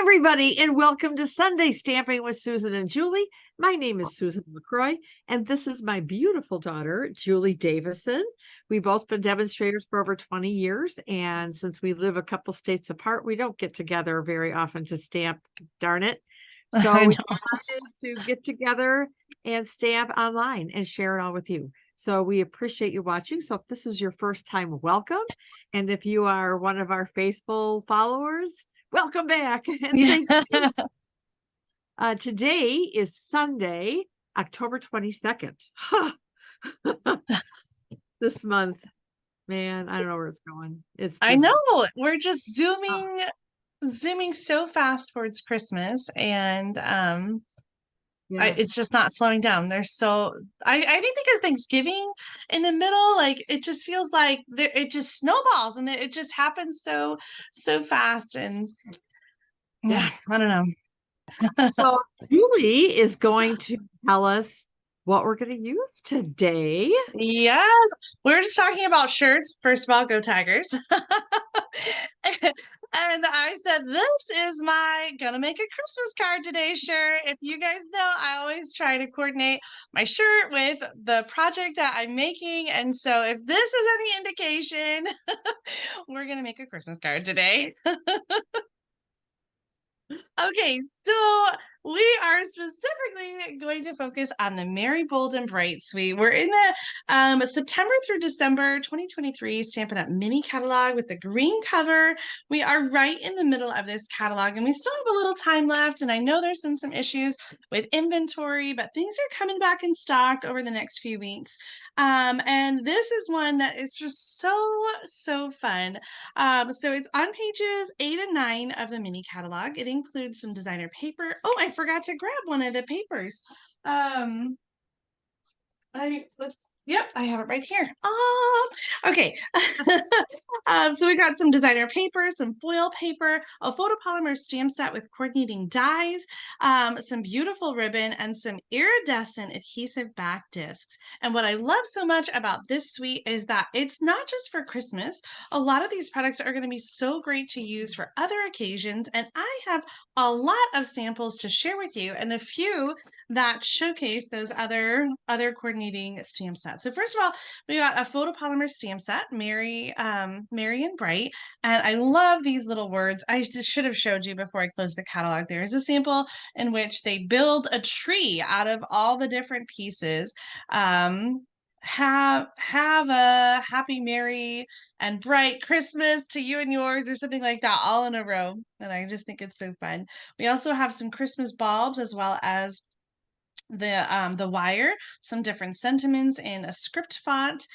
everybody, and welcome to Sunday Stamping with Susan and Julie. My name is Susan LaCroix, and this is my beautiful daughter, Julie Davison. We've both been demonstrators for over 20 years, and since we live a couple states apart, we don't get together very often to stamp, darn it. So we decided to get together and stamp online and share it all with you. So we appreciate you watching. So if this is your first time, welcome. And if you are one of our faithful followers, welcome back. And thank you. Today is Sunday, October 22nd. This month, man, I don't know where it's going. I know we're just zooming so fast towards Christmas, and it's just not slowing down. There's I think because Thanksgiving in the middle, like it just feels like it just snowballs and it just happens so fast, and yeah, I don't know. So Julie is going to tell us what we're going to use today. Yes, we're just talking about shirts. First of all, go Tigers. And I said, this is my gonna make a Christmas card today shirt. If you guys know, I always try to coordinate my shirt with the project that I'm making. And so if this is any indication, we're gonna make a Christmas card today. Okay, so we are specifically going to focus on the Merry, Bold, and Bright suite. We're in the September through December 2023 Stampin' Up! Mini catalog with the green cover. We are right in the middle of this catalog, and we still have a little time left. And I know there's been some issues with inventory, but things are coming back in stock over the next few weeks. And this is one that is just so fun. So it's on pages 8 and 9 of the mini catalog. It includes some designer paper. Oh, I forgot to grab one of the papers. Yep, I have it right here. Oh, okay. So we got some designer paper, some foil paper, a photopolymer stamp set with coordinating dies, some beautiful ribbon, and some iridescent adhesive back discs. And what I love so much about this suite is that it's not just for Christmas. A lot of these products are going to be so great to use for other occasions. And I have a lot of samples to share with you, and a few that showcase those other coordinating stamp sets. So first of all, we got a photopolymer stamp set, Merry and Bright. And I love these little words. I just should have showed you before I closed the catalog. There is a sample in which they build a tree out of all the different pieces. Have a happy, merry, and bright Christmas to you and yours, or something like that, all in a row. And I just think it's so fun. We also have some Christmas bulbs, as well as the wire, some different sentiments in a script font.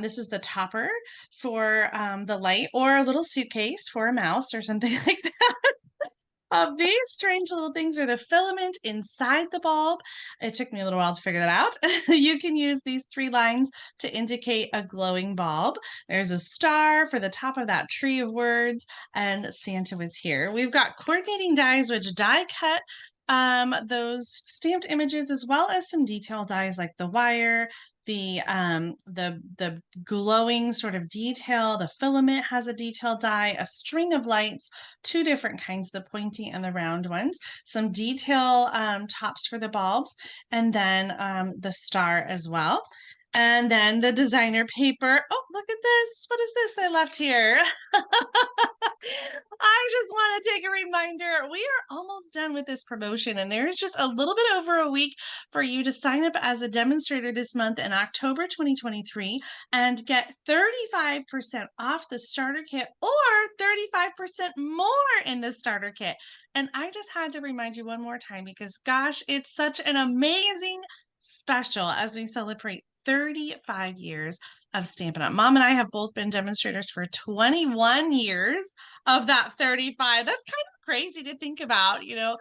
This is the topper for the light, or a little suitcase for a mouse or something like that. These strange little things are the filament inside the bulb. It took me a little while to figure that out. You can use these 3 lines to indicate a glowing bulb. There's a star for the top of that tree of words, and Santa was here. We've got coordinating dies, which die cut those stamped images, as well as some detail dies like the wire, the glowing sort of detail. The filament has a detail die, a string of lights, 2 different kinds, the pointy and the round ones, some detail tops for the bulbs, and then the star as well. And then the designer paper. Oh, look at this. What is this I left here? I just want to take a reminder. We are almost done with this promotion, and there's just a little bit over a week for you to sign up as a demonstrator this month in October 2023 and get 35% off the starter kit, or 35% more in the starter kit. And I just had to remind you one more time, because gosh, it's such an amazing special as we celebrate 35 years of Stampin' Up! Mom and I have both been demonstrators for 21 years of that 35. That's kind of crazy to think about, you know.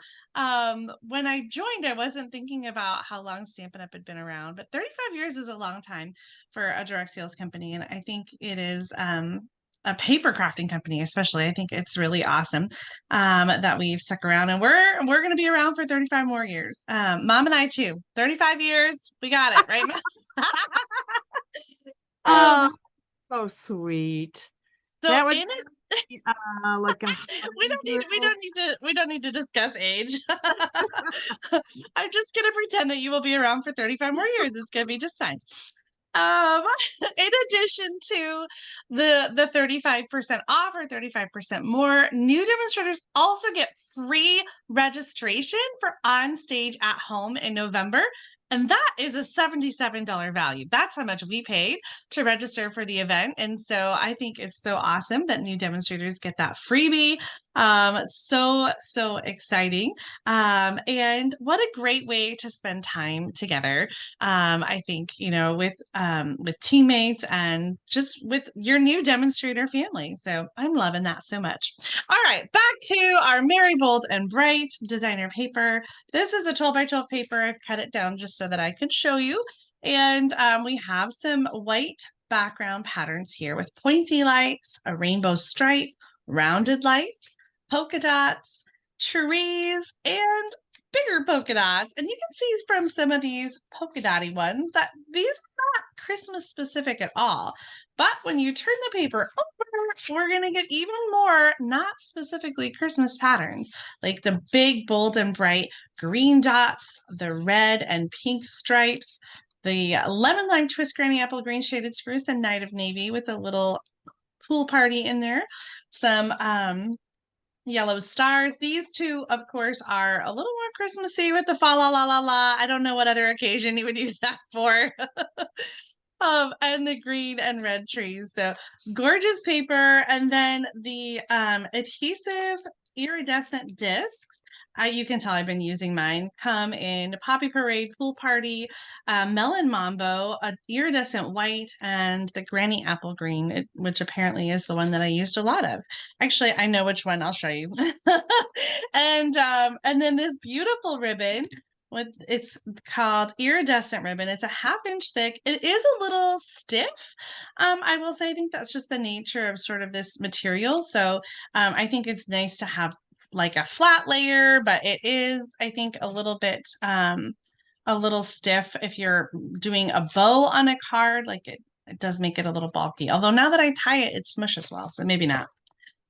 When I joined, I wasn't thinking about how long Stampin' Up! Had been around, but 35 years is a long time for a direct sales company, and I think it is a paper crafting company, especially. I think it's really awesome that we've stuck around, and we're going to be around for 35 more years. Mom and I too. 35 years, we got it, right? Oh, so sweet. So that would in it, Like We don't need to discuss age. I'm just gonna pretend that you will be around for 35 more years. It's gonna be just fine. Um, in addition to the 35% off or 35% more, new demonstrators also get free registration for OnStage at Home in November. And that is a $77 value. That's how much we paid to register for the event. And so I think it's so awesome that new demonstrators get that freebie. So exciting. And what a great way to spend time together. I think, with teammates and just with your new demonstrator family. So I'm loving that so much. All right, back to our Merry Bold and Bright designer paper. This is a 12 by 12 paper. I've cut it down just so that I could show you. And we have some white background patterns here with pointy lights, a rainbow stripe, rounded lights, polka dots, trees, and bigger polka dots. And you can see from some of these polka dotty ones that these are not Christmas specific at all. But when you turn the paper over, we're going to get even more not specifically Christmas patterns, like the big, bold, and bright green dots, the red and pink stripes, the lemon lime twist granny apple green shaded spruce and night of navy with a little pool party in there, some yellow stars. These two, of course, are a little more Christmassy with the fa la la la la. I don't know what other occasion you would use that for. And the green and red trees. So gorgeous paper. And then the adhesive iridescent discs. You can tell I've been using mine. Come in Poppy Parade, Pool Party, Melon Mambo, iridescent white, and the Granny Apple Green, which apparently is the one that I used a lot of. Actually, I know which one. I'll show you. And then this beautiful ribbon. It's called iridescent ribbon. It's a 1/2 inch thick. It is a little stiff. I will say I think that's just the nature of sort of this material. So I think it's nice to have like a flat layer, but it is, I think, a little stiff if you're doing a bow on a card. Like it does make it a little bulky. Although now that I tie it, it smushes well, so maybe not.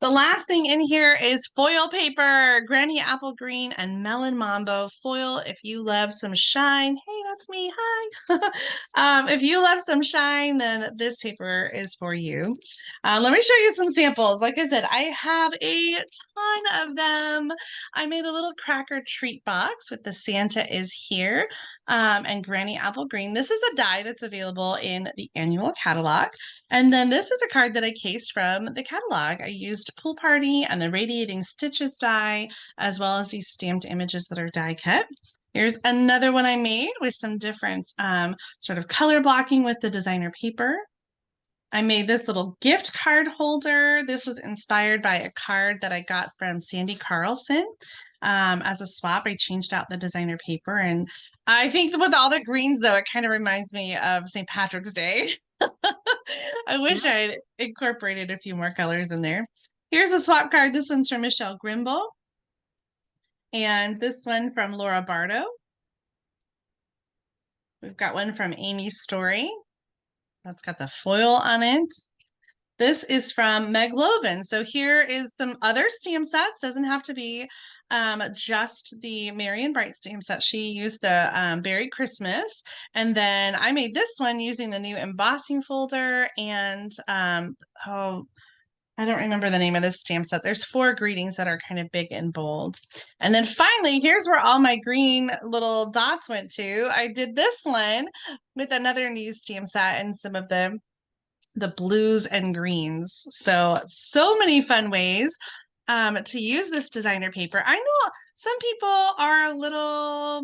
The last thing in here is foil paper, Granny Apple Green and Melon Mambo foil. If you love some shine, hey, that's me, hi. If you love some shine, then this paper is for you. Let me show you some samples. Like I said, I have a ton of them. I made a little cracker treat box with the Santa is here and Granny Apple Green. This is a die that's available in the annual catalog. And then this is a card that I cased from the catalog. I used Pool Party and the Radiating Stitches die, as well as these stamped images that are die cut. Here's another one I made with some different sort of color blocking with the designer paper. I made this little gift card holder. This was inspired by a card that I got from Sandy Carlson. As a swap, I changed out the designer paper. And I think with all the greens, though, it kind of reminds me of St. Patrick's Day. I wish I had incorporated a few more colors in there. Here's a swap card. This one's from Michelle Grimble. And this one from Laura Bardo. We've got one from Amy Story. That's got the foil on it. This is from Meg Loven. So here is some other stamp sets. Doesn't have to be just the Merry and Bright stamp set. She used the Berry Christmas. And then I made this one using the new embossing folder and I don't remember the name of this stamp set. There's 4 greetings that are kind of big and bold. And then finally, here's where all my green little dots went to. I did this one with another new stamp set and some of the blues and greens. So many fun ways to use this designer paper. I know some people are a little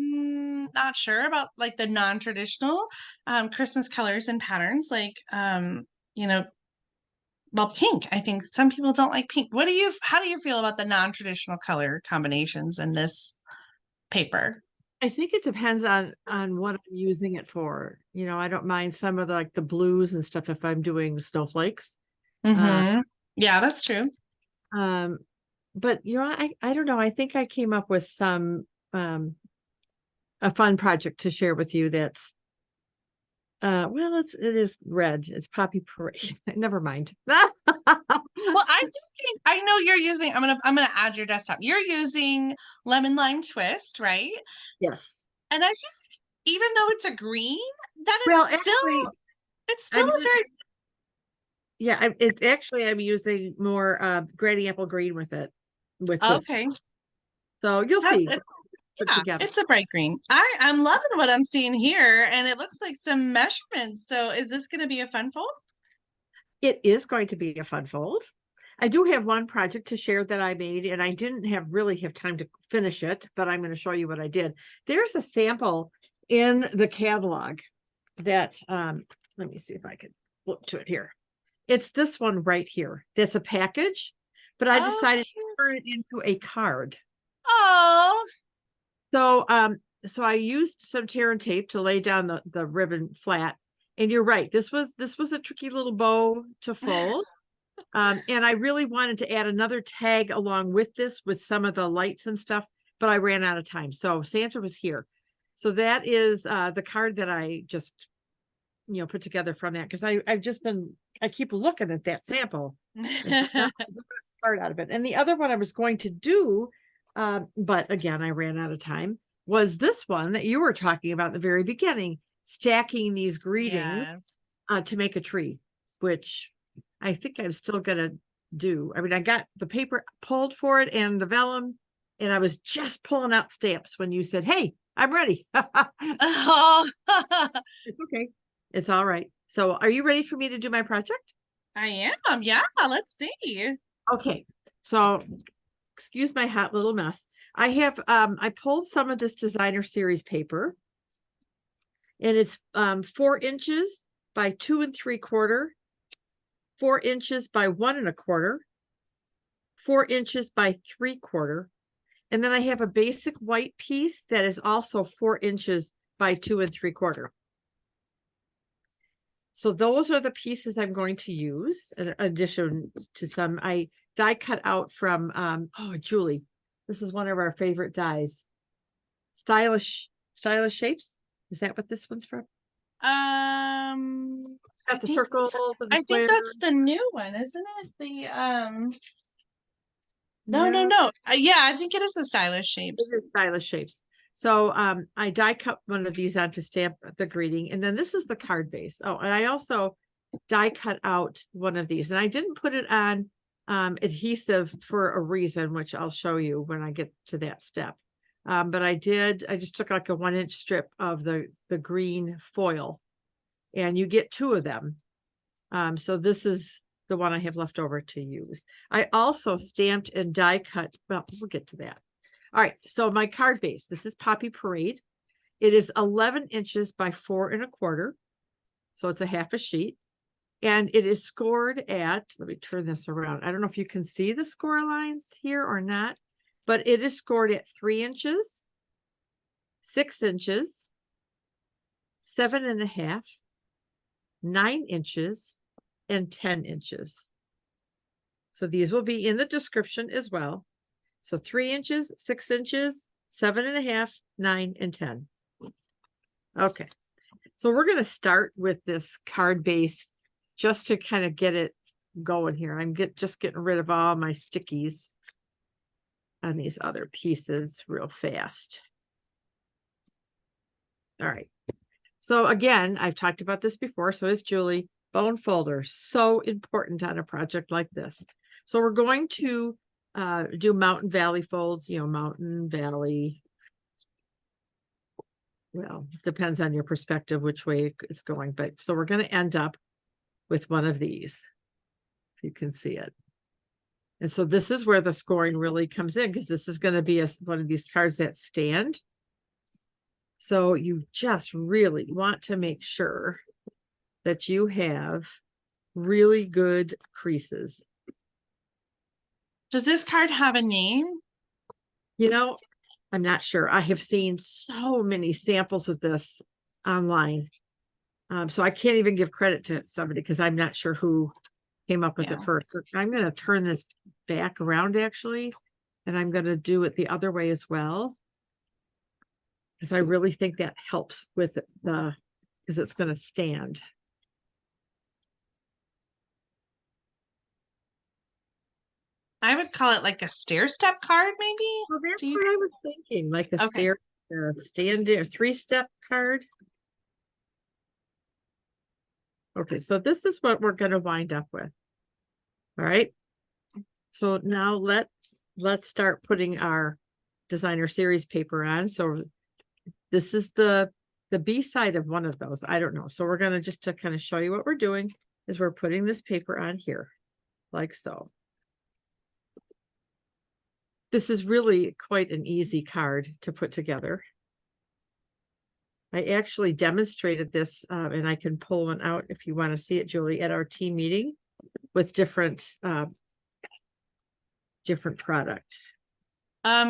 not sure about like the non-traditional Christmas colors and patterns, like well, pink. I think some people don't like pink. How do you feel about the non-traditional color combinations in this paper? I think it depends on what I'm using it for. I don't mind some of the blues and stuff if I'm doing snowflakes. Yeah, that's true. But I don't know. I think I came up with some a fun project to share with you that's well, it is red. It's Poppy Parade. Never mind. Well, I do think I know you're using. I'm gonna add your desktop. You're using lemon lime twist, right? Yes. And I think even though it's a green, that Well, actually, it's still I'm a very yeah, it's actually I'm using more granny apple green with this. okay. So you'll That, see put yeah, together. it's a bright green. I'm loving what I'm seeing here, and it looks like some measurements. So is this going to be a fun fold? It is going to be a fun fold. I do have one project to share that I made, and I didn't really have time to finish it, but I'm going to show you what I did. There's a sample in the catalog that let me see if I can look to it here. It's this one right here. That's a package, but I Oh, decided to turn cute. it into a card. Oh, So I used some tear and tape to lay down the ribbon flat. And you're right, this was a tricky little bow to fold. And I really wanted to add another tag along with this with some of the lights and stuff, but I ran out of time. So Santa was here. So that is the card that I just put together from that, because I keep looking at that sample and could not get the part out of it. And the other one I was going to do, but again I ran out of time, was this one that you were talking about in the very beginning, stacking these greetings yes. to make a tree, which I think I'm still gonna do. I mean, I got the paper pulled for it and the vellum, and I was just pulling out stamps when you said, "Hey, I'm ready." Oh, It's okay. It's all right. So are you ready for me to do my project? I am. Yeah, let's see. Okay. So excuse my hot little mess. I pulled some of this designer series paper, and it's 4 inches by 2 3/4, 4 inches by 1 1/4, 4 inches by 3/4. And then I have a basic white piece that is also 4 inches by 2 3/4. So those are the pieces I'm going to use in addition to some I die cut out from, oh, Julie, this is one of our favorite dies. Stylish Shapes. Is that what this one's from? I Got the think circles and the I think square. that's the new one, isn't it? The no, no, No, no. Yeah, I think it is the stylish it shapes. is Stylish Shapes. So I die cut one of these out to stamp the greeting, and then this is the card base. Oh, and I also die cut out one of these, and I didn't put it on adhesive for a reason, which I'll show you when I get to that step. But I just took like a 1 inch strip of the green foil, and you get 2 of them. So this is the one I have left over to use. I also stamped and die cut. Well, we'll get to that. All right, so my card base, this is Poppy Parade. It is 11 inches by 4 1/4. So it's a half a sheet. And it is scored at, let me turn this around. I don't know if you can see the score lines here or not, but it is scored at 3 inches, 6 inches, 7 1/2, 9 inches, and 10 inches. So these will be in the description as well. So 3 inches, 6 inches, 7 1/2, 9, and 10. Okay. So we're going to start with this card base just to kind of get it going here. I'm just getting rid of all my stickies on these other pieces real fast. All right. So again, I've talked about this before, so is Julie. Bone folder, so important on a project like this. So we're going to do mountain valley folds, mountain valley. Well, depends on your perspective which way it's going, but so we're going to end up with one of these, if you can see it. And so this is where the scoring really comes in, because this is going to be one of these cards that stand. So you just really want to make sure that you have really good creases. Does this card have a name? I'm not sure. I have seen so many samples of this online. So I can't even give credit to somebody because I'm not sure who came up with it first. So I'm going to turn this back around actually, and I'm going to do it the other way as well, because I really think that helps with because it's going to stand. I would call it like a stair step card, maybe. Well, that's Do you? what I was thinking, like a Okay. stand-in, 3-step card. Okay, so this is what we're going to wind up with. All right. So now let's start putting our designer series paper on. So this is the B side of one of those. I don't know. So we're going to just to kind of show you what we're doing is we're putting this paper on here like so. This is really quite an easy card to put together. I actually demonstrated this and I can pull one out if you want to see it, Julie, at our team meeting with different product.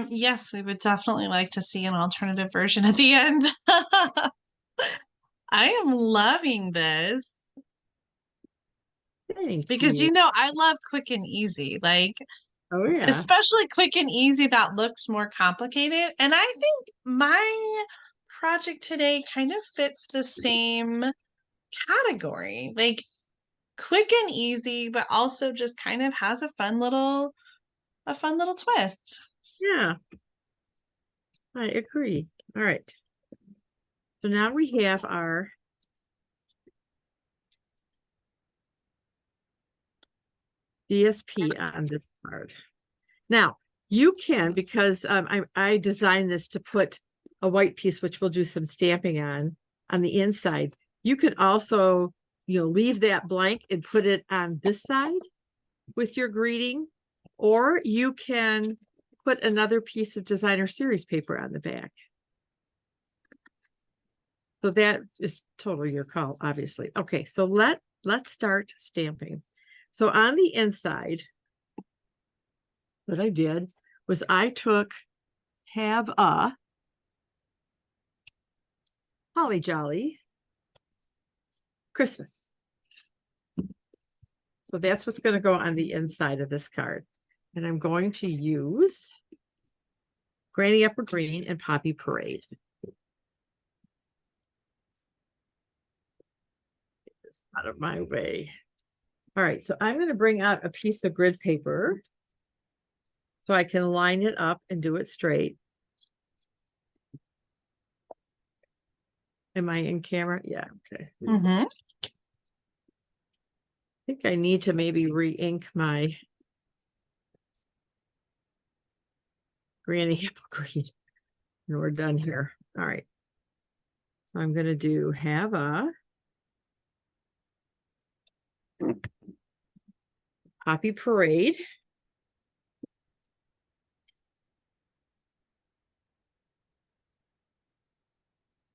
Yes, we would definitely like to see an alternative version at the end. I am loving this because you. I love quick and easy, like Oh yeah. especially quick and easy that looks more complicated. And I think my project today kind of fits the same category, like quick and easy, but also just kind of has a fun little twist. Yeah, I agree. All right. So now we have our DSP on this card. Now you can, because I designed this to put a white piece, which we'll do some stamping on the inside. You can also, leave that blank and put it on this side with your greeting, or you can put another piece of designer series paper on the back. So that is totally your call, obviously. Okay, so let's start stamping. So on the inside, what I did was I took Have a Holly Jolly Christmas. So that's what's going to go on the inside of this card. And I'm going to use Granny Apple Green and Poppy Parade. Get this out of my way. All right, so I'm going to bring out a piece of grid paper so I can line it up and do it straight. Am I in camera? Yeah, okay. Mm-hmm. I think I need to maybe re-ink my Granny Apple Green. And we're done here. All right. So I'm going to do Have a Poppy Parade.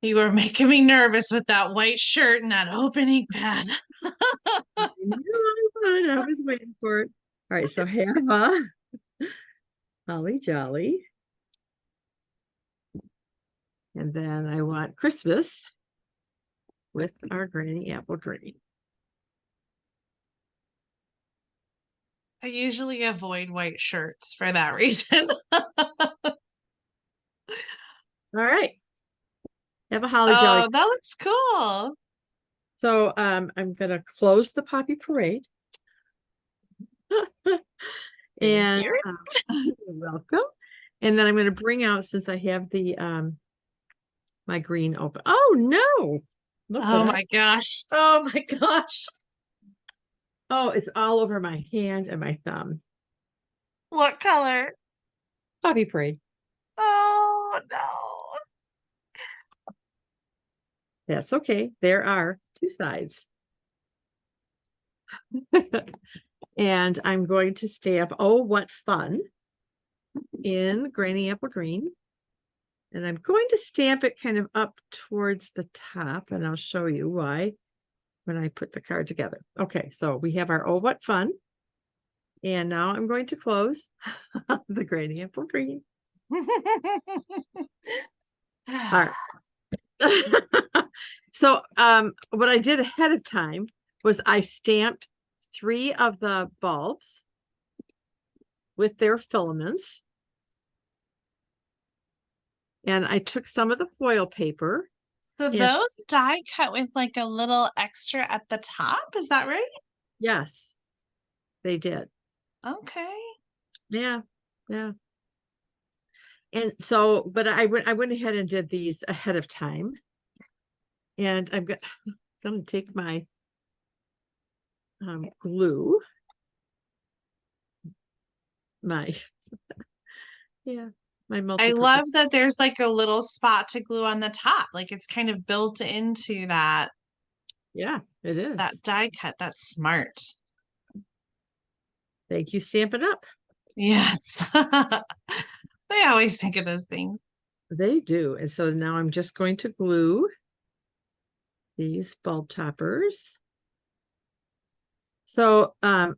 You were making me nervous with that white shirt and that opening pad. I was waiting for it. All right, so Have a Holly Jolly. And then I want Christmas with our Granny Apple Green. I usually avoid white shirts for that reason. All right. Have a Holly Jolly. Oh, that looks cool. So I'm gonna close the Poppy Parade. And you're welcome. And then I'm going to bring out, since I have the my green open. Oh no! Look Oh my gosh. Oh my gosh. Oh, it's all over my hand and my thumb. What color? Poppy Parade. Oh no. That's okay. There are two sides. And I'm going to stamp Oh What Fun in Granny Apple Green. And I'm going to stamp it kind of up towards the top, and I'll show you why when I put the card together. Okay, so we have our Oh What Fun. And now I'm going to close the Granny Apple Green. All right. So what I did ahead of time was I stamped 3 of the bulbs with their filaments. And I took some of the foil paper. So those die cut with like a little extra at the top, is that right? Yes, they did. Okay. Yeah. Yeah. And so, but I went ahead and did these ahead of time. And I'm going to take my glue, my, yeah, my I multi-purpose. love that there's like a little spot to glue on the top. Like it's kind of built into Yeah, it that is. die cut. That's smart. Thank you, Stampin' Up. Yes. I always think of those things. They do. And so now I'm just going to glue these bulb toppers. So I'm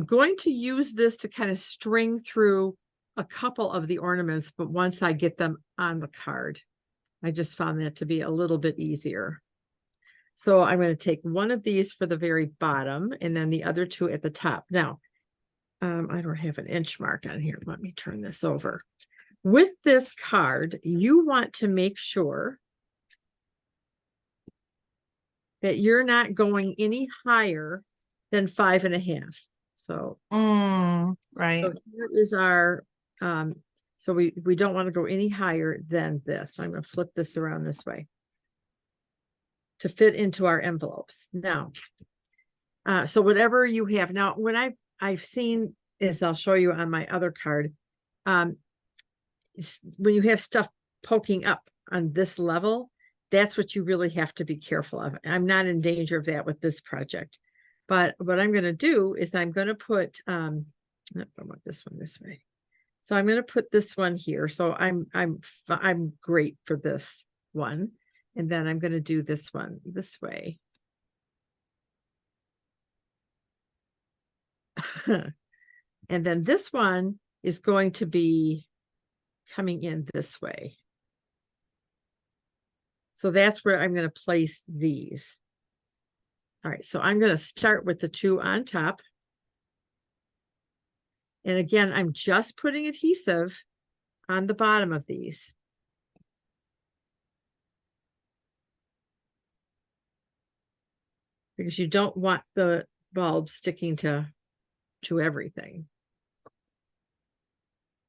going to use this to kind of string through a couple of the ornaments, but once I get them on the card, I just found that to be a little bit easier. So I'm going to take one of these for the very bottom and then the other two at the top. Now, I don't have an inch mark on here. Let me turn this over. With this card, you want to make sure that you're not going any higher than 5.5. So, Right. so here is our, so we don't want to go any higher than this. I'm going to flip this around this way to fit into our envelopes. Now, so whatever you have now, when I've seen is I'll show you on my other card, when you have stuff poking up on this level, that's what you really have to be careful of. I'm not in danger of that with this project, but what I'm going to do is I'm going to put, I want this one this way. So I'm going to put this one here. So I'm great for this one. And then I'm going to do this one this way. And then this one is going to be coming in this way. So that's where I'm going to place these. All right, so I'm going to start with the two on top. And again, I'm just putting adhesive on the bottom of these. Because you don't want the bulb sticking to everything.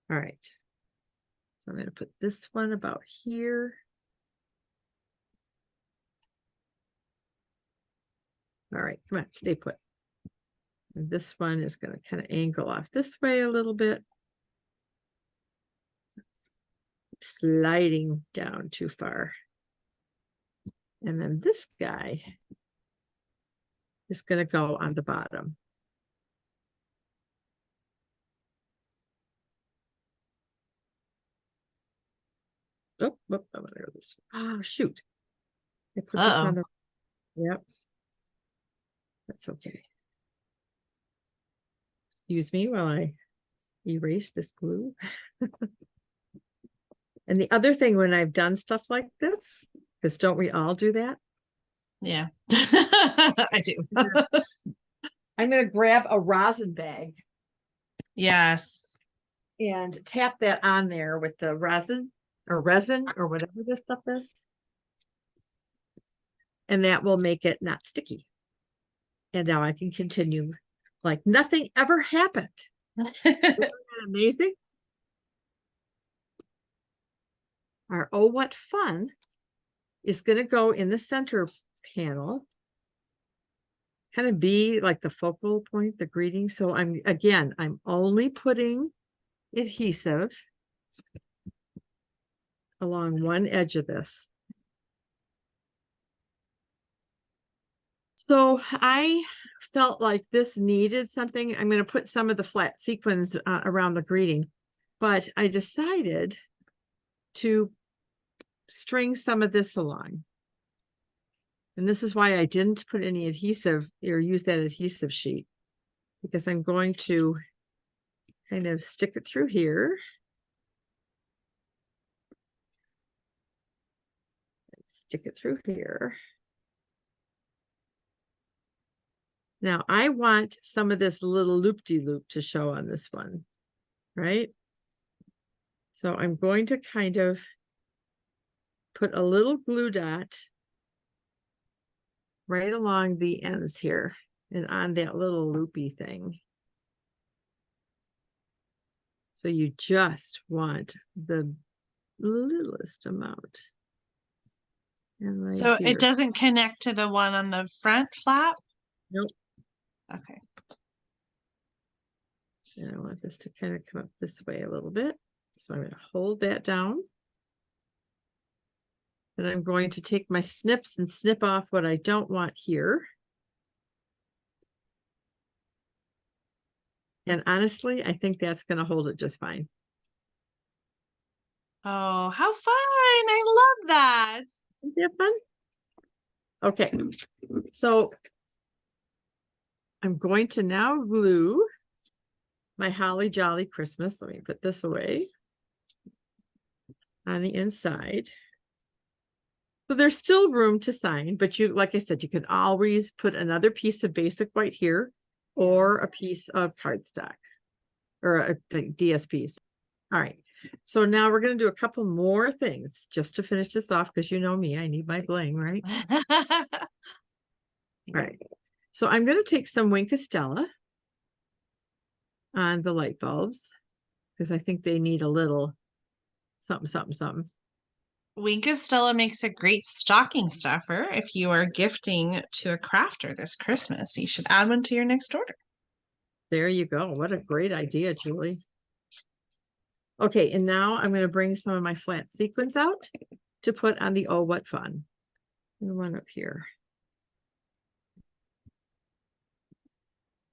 All right. So I'm going to put this one about here. All right, come on, stay put. And this one is going to kind of angle off this way a little bit. Sliding down too far. And then this guy is going to go on the bottom. Oh, I'm going to go this. Oh, shoot. I put this on the, yep. That's okay. Excuse me while I erase this glue. And the other thing when I've done stuff like this, because don't we all do that? Yeah. I do. I'm going to grab a rosin bag. Yes. And tap that on there with the resin or whatever this stuff is. And that will make it not sticky. And now I can continue like nothing ever happened. Isn't that amazing? Our Oh What Fun is going to go in the center panel. Kind of be like the focal point, the greeting. So I'm only putting adhesive along one edge of this. So I felt like this needed something. I'm going to put some of the flat sequins around the greeting, but I decided to string some of this along. And this is why I didn't put any adhesive or use that adhesive sheet, because I'm going to kind of stick it through here. Stick it through here. Now I want some of this little loop-de-loop to show on this one, right? So I'm going to kind of put a little glue dot right along the ends here and on that little loopy thing. So you just want the littlest amount. And right So here. it doesn't connect to the one on the front flap? Nope. Okay. And I want this to kind of come up this way a little bit. So I'm going to hold that down. Then I'm going to take my snips and snip off what I don't want here. And honestly, I think that's going to hold it just fine. Oh, how fun. I love that. Isn't that fun? Okay. So I'm going to now glue my Holly Jolly Christmas. Let me put this away on the inside. So there's still room to sign, but you, like I said, you can always put another piece of basic white here or a piece of cardstock or a DSPs. All right. So now we're going to do a couple more things just to finish this off because you know me, I need my bling, right? All right. So I'm going to take some Wink Estella on the light bulbs because I think they need a little something, something, something. Wink of Stella makes a great stocking stuffer. If you are gifting to a crafter this Christmas, you should add one to your next order. There you go. What a great idea, Julie. Okay, and now I'm going to bring some of my flat sequins out to put on the Oh, What Fun. And one up here.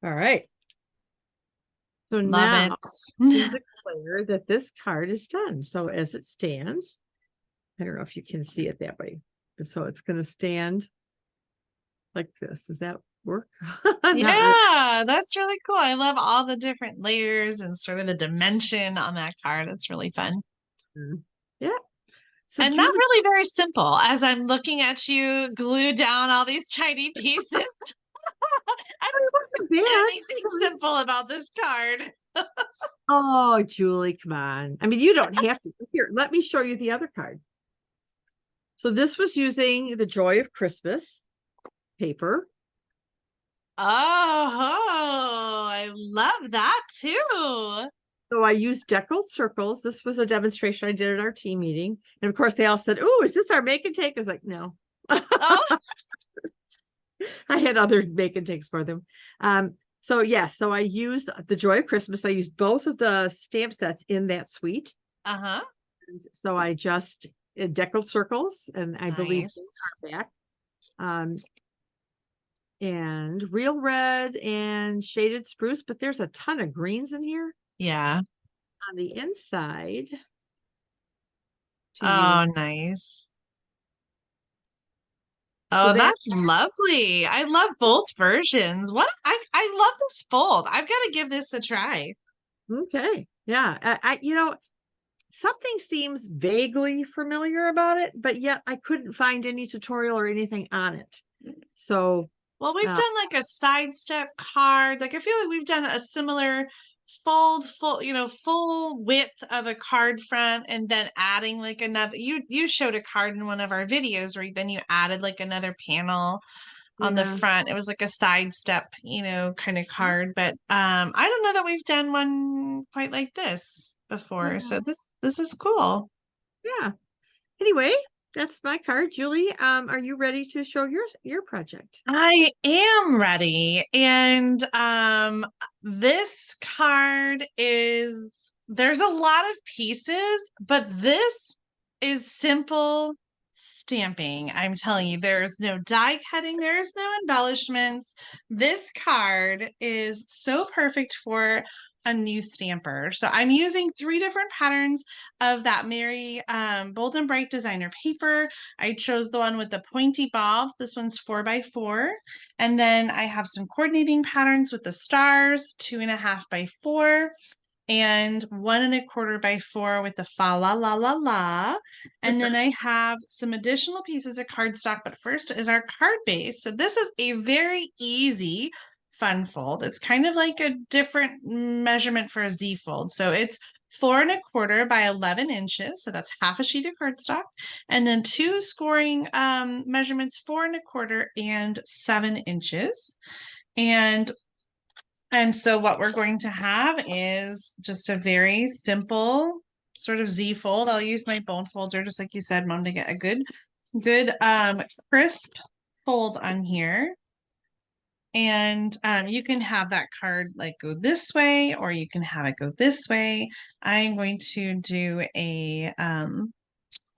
All right. So Love now it. declare that this card is done. So as it stands, I don't know if you can see it that way. So it's going to stand like this. Does that work? Not really. Yeah, that's really cool. I love all the different layers and sort of the dimension on that card. It's really fun. Yeah. So And not Julie, really very simple as I'm looking at you glue down all these tiny pieces. I it wasn't don't bad. see anything simple about this card. Oh, Julie, come on. I mean, you don't have to. Here, let me show you the other card. So this was using the Joy of Christmas paper. Oh, I love that too. So I used deckled circles. This was a demonstration I did at our team meeting. And of course, they all said, "Oh, is this our make and take?" I was like, no. Oh, I had other make and takes for them. So yeah, so I used the Joy of Christmas. I used both of the stamp sets in that suite. uh-huh. So I just deckled circles, and I believe they Nice. are back. And real red and shaded spruce, but there's a ton of greens in here. Yeah. On the inside, to Oh, use. nice. So Oh, that that's lovely. I love both versions. What I love this fold. I've got to give this a try. okay, yeah. Something seems vaguely familiar about it, but yet I couldn't find any tutorial or anything on it. So Well, we've done like a sidestep card. Like I feel like we've done a similar full width of a card front and then adding like another you showed a card in one of our videos where then you added like another panel on the yeah, front. It was like a sidestep, kind of card. But I don't know that we've done one quite like this before. yeah, So this is cool. yeah. Anyway, that's my card. Julie, are you ready to show your project? I am ready. And this card there's a lot of pieces, but this is simple stamping. I'm telling you, there's no die cutting, there's no embellishments. This card is so perfect for a new stamper. So I'm using 3 different patterns of that Merry Bold and Bright designer paper. I chose the one with the pointy bobs. This one's 4x4. And then I have some coordinating patterns with the stars, 2.5x4, and 1.25x4 with the fa la la la la. And then I have some additional pieces of cardstock. But first is our card base. So this is a very easy fun fold. It's kind of like a different measurement for a Z fold. So it's 4.25 by 11 inches. So that's half a sheet of cardstock. And then 2 scoring measurements, 4.25 and 7 inches. And And so what we're going to have is just a very simple sort of Z fold. I'll use my bone folder, just like you said, Mom, to get a good crisp fold on here. And you can have that card like go this way, or you can have it go this way. I'm going to do a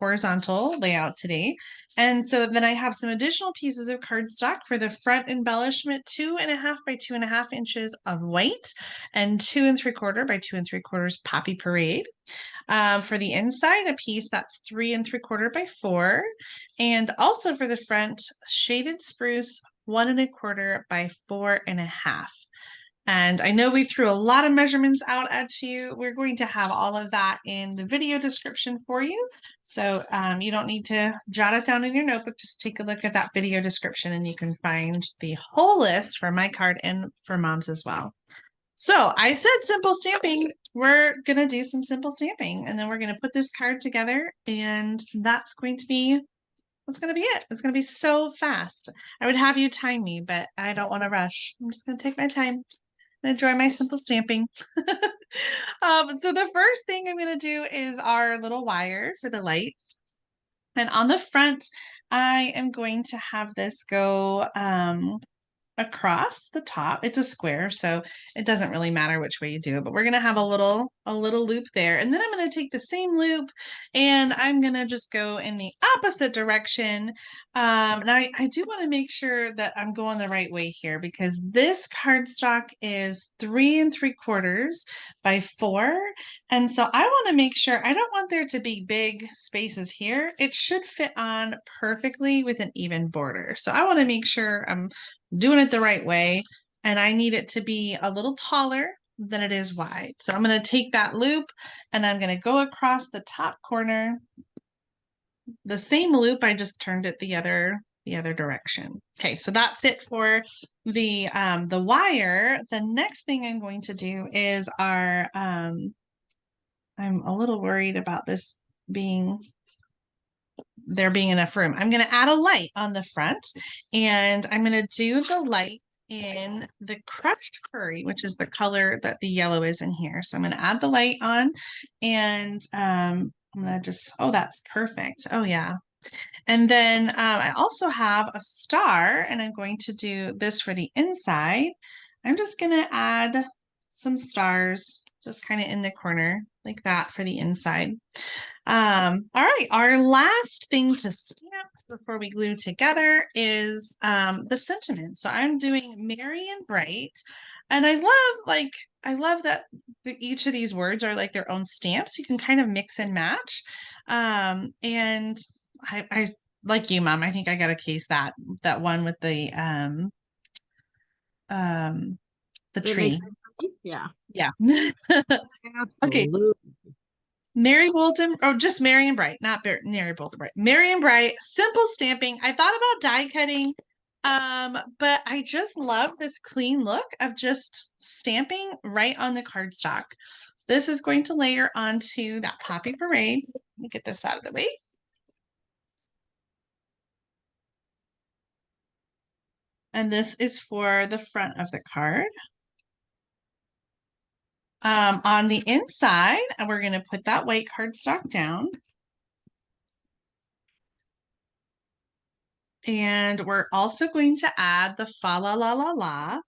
horizontal layout today. And so then I have some additional pieces of cardstock for the front embellishment, 2.5 by 2.5 inches of white and 2 3/4 by 2 3/4 Poppy Parade. For the inside, a piece that's 3 3/4 by 4. And also for the front, shaded spruce, 1 1/4 by 4.5. And I know we threw a lot of measurements out at you. We're going to have all of that in the video description for you. So you don't need to jot it down in your notebook. Just take a look at that video description and you can find the whole list for my card and for Mom's as well. So I said simple stamping. We're going to do some simple stamping and then we're going to put this card together and that's going to be it. It's going to be so fast. I would have you time me, but I don't want to rush. I'm just going to take my time and enjoy my simple stamping. So the first thing I'm going to do is our little wire for the lights. And on the front, I am going to have this go across the top. It's a square, so it doesn't really matter which way you do it, but we're going to have a little loop there. And then I'm going to take the same loop and I'm going to just go in the opposite direction. Now I do want to make sure that I'm going the right way here because this cardstock is 3 3/4 by 4. And so I want to make sure, I don't want there to be big spaces here. It should fit on perfectly with an even border. So I want to make sure I'm doing it the right way. And I need it to be a little taller than it is wide. So I'm going to take that loop and I'm going to go across the top corner. The same loop, I just turned it the other direction. Okay, so that's it for the wire. The next thing I'm going to do is our I'm a little worried about this being there being enough room. I'm going to add a light on the front and I'm going to do the light in the crushed curry, which is the color that the yellow is in here. So I'm going to add the light on and I'm going to just, oh, that's perfect. Oh yeah. And then I also have a star and I'm going to do this for the inside. I'm just going to add some stars just kind of in the corner like that for the inside. All right, our last thing to stamp before we glue together is the sentiment. So I'm doing merry and bright. And I love that each of these words are like their own stamps. You can kind of mix and match. And I like you, Mom. I think I got to case that one with the tree. Yeah. Yeah. Okay. Absolutely. Merry Bolton, or just Merry and Bright, not Merry Bolton Bright. Merry and Bright, simple stamping. I thought about die cutting, but I just love this clean look of just stamping right on the cardstock. This is going to layer onto that Poppy Parade. Let me get this out of the way. And this is for the front of the card. On the inside, we're going to put that white cardstock down. And we're also going to add the fa la la la la.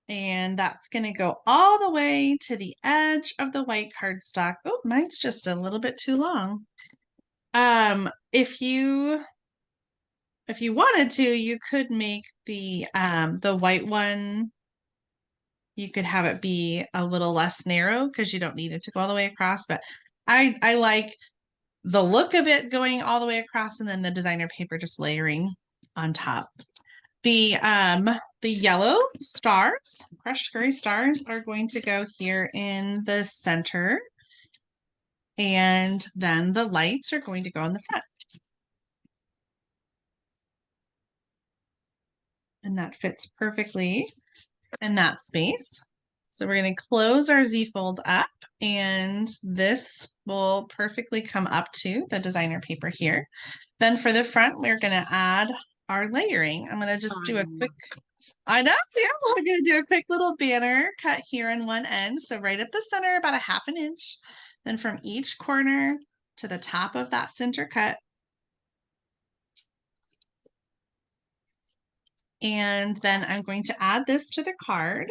And that's going to go all the way to the edge of the white cardstock. Oh, mine's just a little bit too long. If you wanted to, you could make the white one, you could have it be a little less narrow because you don't need it to go all the way across. But I like the look of it going all the way across and then the designer paper just layering on top. The yellow stars, crushed curry stars, are going to go here in the center. And then the lights are going to go in the front. And that fits perfectly in that space. So we're going to close our Z fold up and this will perfectly come up to the designer paper here. Then for the front, we're going to add our layering. I'm going to just do a quick I know. Yeah, we're going to do a quick little banner cut here on one end. So right up the center, about a 1/2 inch. Then from each corner to the top of that center cut. And then I'm going to add this to the card.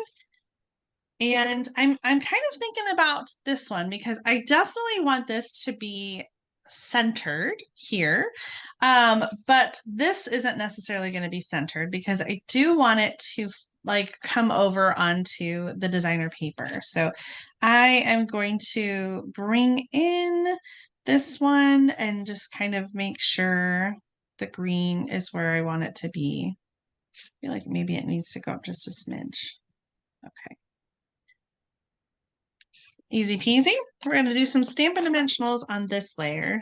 And I'm kind of thinking about this one because I definitely want this to be centered here. But this isn't necessarily going to be centered because I do want it to like come over onto the designer paper. So I am going to bring in this one and just kind of make sure the green is where I want it to be. I feel like maybe it needs to go up just a smidge. Okay. Easy peasy. We're going to do some Stampin' Dimensionals on this layer.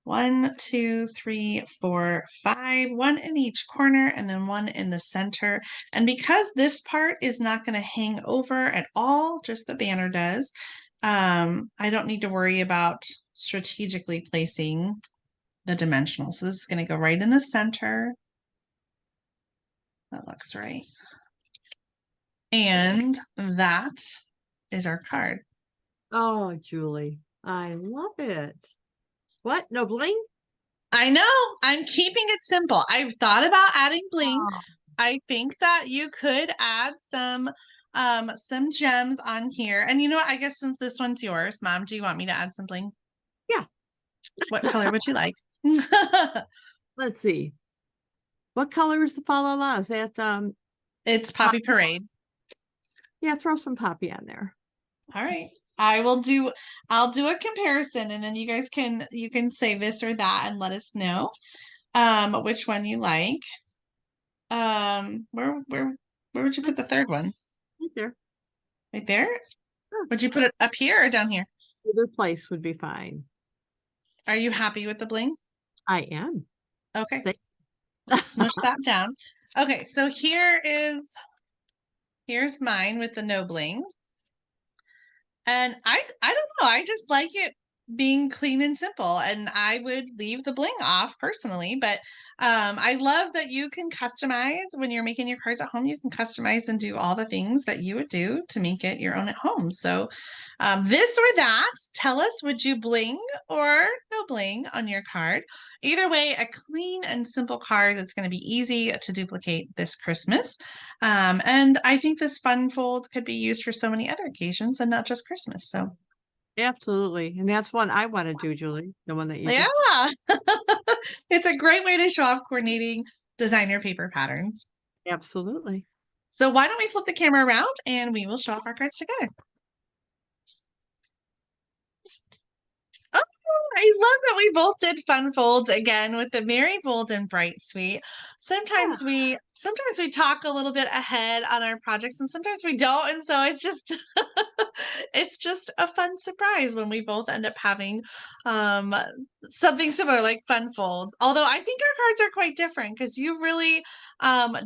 1, 2, 3, 4, 5, one in each corner and then one in the center. And because this part is not going to hang over at all, just the banner does, I don't need to worry about strategically placing the dimensional. So this is going to go right in the center. That looks right. And that is our card. Oh, Julie, I love it. What? No bling? I know. I'm keeping it simple. I've thought about adding bling. Oh, I think that you could add some gems on here. And you know what? I guess since this one's yours, Mom, do you want me to add some bling? yeah. What color would you like? Let's see. What color is the fa la la? Is that It's Poppy Parade. yeah, throw some poppy on there. All right. I'll do a comparison and then you can say this or that and let us know which one you like. Where would you put the third one? Right there. Right there? Sure. Would you put it up here or down here? Either place would be fine. Are you happy with the bling? I am. Okay. Thank Let's smush that down. Okay, so here's mine with the no bling. And I don't know, I just like it being clean and simple, and I would leave the bling off personally, but I love that you can customize when you're making your cards at home. You can customize and do all the things that you would do to make it your own at home. So this or that, tell us, would you bling or no bling on your card? Either way, a clean and simple card that's going to be easy to duplicate this Christmas. And I think this fun fold could be used for so many other occasions and not just Christmas. So Absolutely. And that's one I want to do, Julie. The one that you yeah, just it's a great way to show off coordinating designer paper patterns. absolutely. So why don't we flip the camera around and we will show off our cards together. Oh, I love that we both did fun folds again with the Merry Bold and Bright Suite. Sometimes we talk a little bit ahead on our projects and sometimes we don't. And so it's just it's just a fun surprise when we both end up having um something similar like fun folds. Although I think our cards are quite different because you really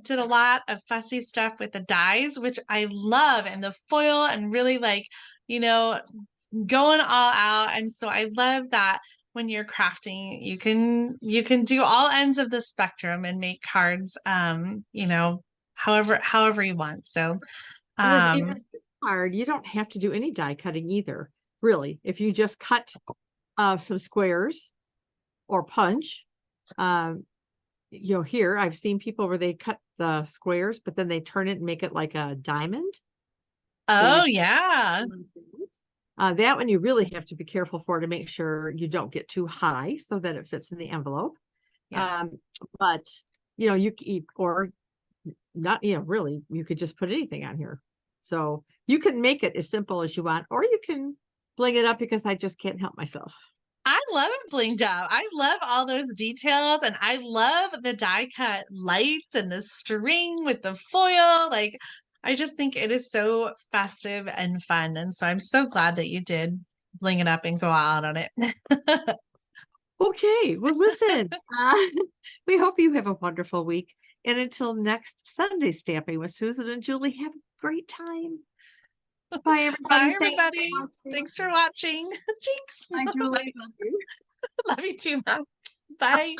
did a lot of fussy stuff with the dies, which I love, and the foil and really like, you know, going all out. And so I love that when you're crafting, you can do all ends of the spectrum and make cards you know, however you want. So Because even hard, you don't have to do any die cutting either, really. If you just cut some squares or punch, you know, here I've seen people where they cut the squares, but then they turn it and make it like a diamond. oh yeah. That one you really have to be careful for to make sure you don't get too high so that it fits in the envelope. Yeah. But you know, or not, you know, really, you could just put anything on here. So you can make it as simple as you want, or you can bling it up because I just can't help myself. I love it blinged up. I love all those details and I love the die cut lights and the string with the foil. Like, I just think it is so festive and fun. And so I'm so glad that you did bling it up and go out on it. Okay, well, listen, we hope you have a wonderful week. And until next Sunday stamping with Susan and Julie, have a great time. Bye, everybody. Bye, everybody. Thanks for watching. Jinx. Bye, Julie. Love you. Love you too, Mom. Bye.